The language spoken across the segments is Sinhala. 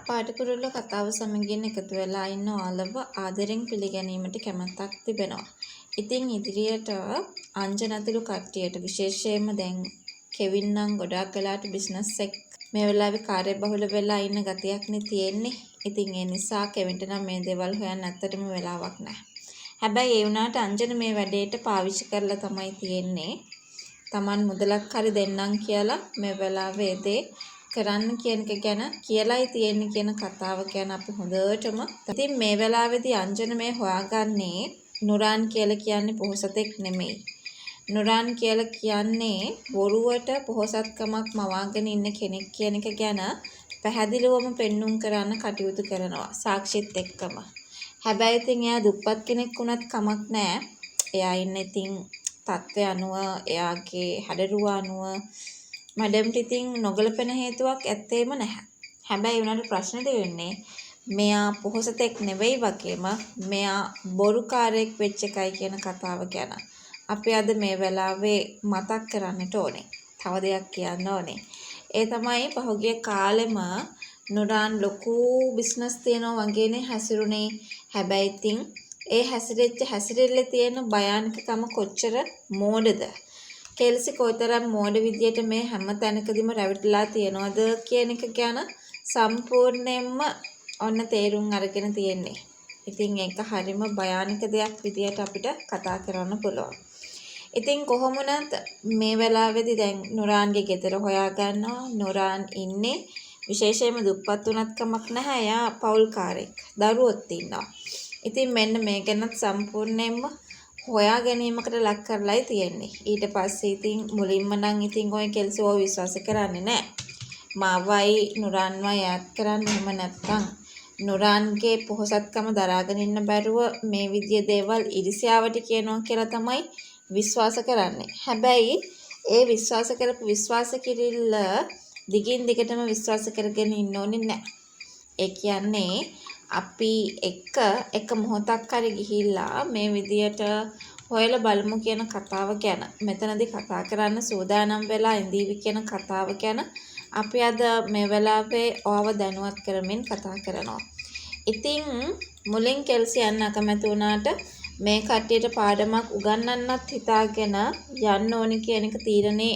පාඨකුරුල්ලෝ කතාව සමගින් එකතු වෙලා ඉන්න ඔයාලව ආදරෙන් පිළිගැනීමට කැමැත්තක් තිබෙනවා. ඉතින් ඉදිරියට අංජන ඇතුළු කට්ටියට විශේෂයෙන්ම දැන් කෙවින් නම් ගොඩාක් වෙලාට බිස්නස් එක මේ වෙලාවේ කාර්යබහුල වෙලා ඉන්න ගතියක්නේ තියෙන්නේ. ඉතින් ඒ නිසා කෙවින්ට නම් මේ දේවල් හොයන්න ඇත්තටම වෙලාවක් නැහැ. හැබැයි ඒ වුණාට අංජන මේ වැඩේට පාවිච්චි කරලා තමයි තියෙන්නේ. Taman මුදලක් හරි දෙන්නම් කියලා මේ වෙලාවේදී කරන්න කියන එක ගැන කියලායි තියෙන්නේ කියන කතාව ගැන අපි හොඳටම ඉතින් මේ වෙලාවේදී අංජන මේ හොයාගන්නේ නුරාන් කියලා කියන්නේ පොහොසතෙක් නෙමෙයි. නුරාන් කියලා කියන්නේ බොරුවට පොහොසත්කමක් මවාගෙන ඉන්න කෙනෙක් කියන එක ගැන පැහැදිලිවම පෙන්눔 කරන්න කටයුතු කරනවා සාක්ෂිත් එක්කම. හැබැයි ඉතින් එයා දුප්පත් කෙනෙක් වුණත් කමක් නැහැ. එයා ඉන්නේ ඉතින් තත්ත්වය අනුව එයාගේ හැඩරුව අනුව මැඩම්ට ඉතින් නොගලපෙන හේතුවක් ඇත්තේම නැහැ. හැබැයි උනාට ප්‍රශ්නේ දෙන්නේ මෙයා පොහොසතෙක් නෙවෙයි වගේම මෙයා බොරුකාරයෙක් වෙච්ච එකයි කියන කතාව ගැන. අපි අද මේ වෙලාවේ මතක් කරන්නට ඕනේ. තව දෙයක් කියන්න ඕනේ. ඒ තමයි පහුගිය කාලෙම නුරාන් ලොකු බිස්නස් තියනවා වගේනේ හැසිරුනේ. හැබැයි ඉතින් ඒ හැසිරෙල්ලේ තියෙන භයානකකම කොච්චර මෝඩද? කෙල්සි කොයිතරම් මෝඩ විදියට මේ හැම තැනකදීම රැවටිලා තියනවද කියන එක ගැන සම්පූර්ණයෙන්ම ඔන්න තේරුම් අරගෙන තියෙන්නේ. ඉතින් ඒක හරිම භයානක දෙයක් විදියට අපිට කතා කරන්න පුළුවන්. ඉතින් කොහොමුණත් මේ වෙලාවේදී දැන් නුරාන්ගේ ගෙදර හොයා ගන්නවා. නුරාන් ඉන්නේ විශේෂයෙන්ම දුප්පත් උනත් කමක් නැහැ. එයා පෞල්කාරයෙක්. දරුවොත් ඉන්නවා. ඉතින් මෙන්න මේ ගැනත් සම්පූර්ණයෙන්ම හොයා ගැනීමකට ලක් කරලායි තියෙන්නේ. ඊට පස්සේ ඉතින් මුලින්ම නම් ඉතින් ඔය කෙල්සි ඔය විශ්වාස කරන්නේ නැහැ. මාවයි නුරාන්වයි ඈත් කරන්න එහෙම නැත්තම් නුරාන්ගේ පොහොසත්කම දරාගෙන ඉන්න බැරුව මේ විදිය දේවල් ඉරිසියාවට කියනවා කියලා තමයි විශ්වාස කරන්නේ. හැබැයි ඒ විශ්වාස කිරිල්ල දිගින් දිගටම විශ්වාස කරගෙන ඉන්න ඕනේ නැහැ. ඒ කියන්නේ අපි එක මොහොතක් හරි ගිහිල්ලා මේ විදියට හොයලා බලමු කියන කතාව ගැන මෙතනදී කතා කරන්න සූදානම් වෙලා ඉඳීවි කියන කතාව ගැන අපි අද මේ වෙලාවේ ඔයව දැනුවත් කරමින් කතා කරනවා. ඉතින් මුලින් කෙල්සි යන්න අකමැති වුණාට මේ කට්ටියට පාඩමක් උගන්වන්නත් හිතාගෙන යන්න ඕනි කියන එක තීරණේ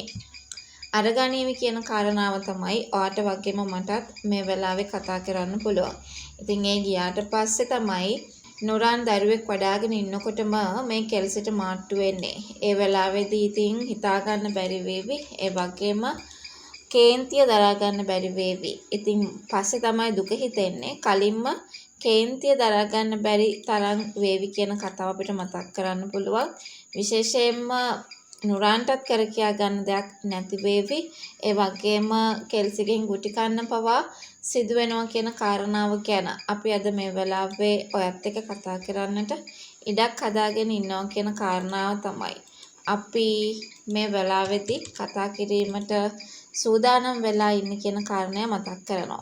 අරගනීවි කියන කාරණාව තමයි ඔයාට වගේම මටත් මේ වෙලාවේ කතා කරන්න පුළුවන්. ඉතින් ඒ ගියාට පස්සේ තමයි නුරාන් දරුවෙක් වඩාගෙන ඉන්නකොටම මේ කෙල්සිට මාට්ටු වෙන්නේ. ඒ වෙලාවේදී ඉතින් හිතා ගන්න බැරි වේවි. ඒ වගේම කේන්තිය දරා ගන්න බැරි වේවි. ඉතින් පස්සේ තමයි දුක හිතෙන්නේ. කලින්ම කේන්තිය දරා ගන්න බැරි තරම් වේවි කියන කතාව අපිට මතක් කරන්න පුළුවන්. විශේෂයෙන්ම නුරාන්ටත් කර කියා ගන්න දෙයක් නැති වේවි. ඒ වගේම කෙල්සිගෙන් ගුටි කන්න පවා සිදු වෙනවා කියන කාරණාව ගැන අපි අද මේ වෙලාවේ ඔයත් එක්ක කතා කරන්නට ඉඩක් හදාගෙන ඉන්නවා කියන කාරණාව තමයි අපි මේ වෙලාවේදී කතා කිරීමට සූදානම් වෙලා ඉන්න කියන කාරණය මතක් කරනවා.